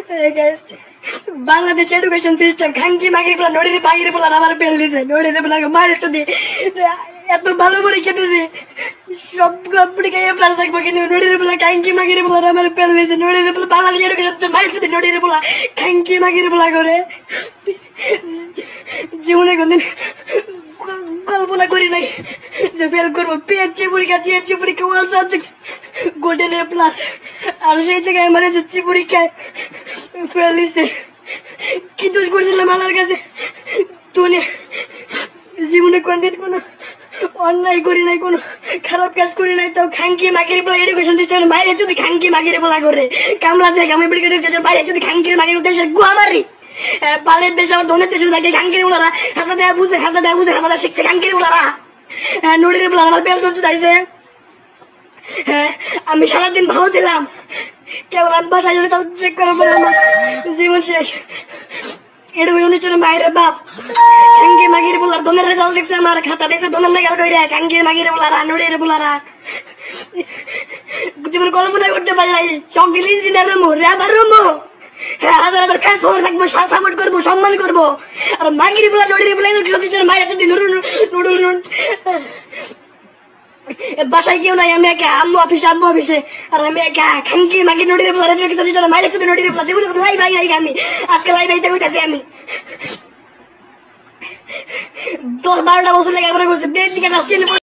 Hey guys, Bangladesh education system খাঙ্কি মাগির পোলা নড়ির বাগির পোলা আমার পেল দিছে নড়ির পোলাকে মারে তো দিয়ে এত ভালো করে খেতেছে সব পরীক্ষা এ প্লাস থাকবো কিন্তু নড়ির পোলা খাঙ্কি মাগির পোলা আমার পেল দিছে নড়ির পোলা বাংলাদেশ এডুকেশন মারে যদি নড়ির পোলা খাঙ্কি মাগির পোলা করে জীবনে কোনদিন কল্পনা করি নাই যে ফেল করবো পিএইচসি পরীক্ষা ওয়াল সাবজেক্ট গোল্ডেন এ প্লাস আর সেই জায়গায় আমার এসএসসি পরীক্ষায় ফেল দিছে কি দোষ করছিলাম আল্লাহর কাছে তুই জীবনে কোনদিন কোনো অন্যায় করি নাই কোনো খারাপ কাজ করি নাই তাও খাঙ্কি মাগির পোলা এডুকেশন সিস্টেমের বাইরে যদি খাঙ্কি মাগির পোলা করে কামলা দেখ আমি মেডিকেল বাইরে যদি খাঙ্কির মাগির দেশে গুয়া মারি বালের দেশে আমার ধনের দেশে থাকে খাঙ্কির পোলারা হাতা দেয়া বুঝে হাতা শিখছে খাঙ্কির পোলারা নড়ির পোলা আমার পেল চলতে চাইছে হ্যাঁ আমি সারাদিন ভালো ছিলাম কেবল আমি বাসায় তাও চেক করার পরে আমার জীবন শেষ এডুকেশন সিস্টেমের মায়ের বাপ খাঙ্কি মাগির পোলার ধনের রেজাল্ট দেখছে আমার খাতা দেখছে ধনের লেগাল কইরা খাঙ্কির মাগির পোলারা নড়ির পোলারা জীবন কল্পনা করতে পারি নাই শখ দিলে ইঞ্জিনিয়ার রুমো র্যাবার রুমো হ্যাঁ হাজার হাজার ফ্যান্স থাকবো সাপোর্ট করবো সম্মান করবো আর মাগির পোলা নড়ির পোলা মায়ের যদি নুডুল বাসায় কেউ নাই আমি একা আম্মু অফিসে আর আমি একা খাঙ্কি মাগি নড়ির পোলা মায়ের যদি নড়ির পোলা যেগুলো লাই ভাই আমি আজকে লাই ভাইতে হইতেছি আমি 10-12টা বছর লেগে করছি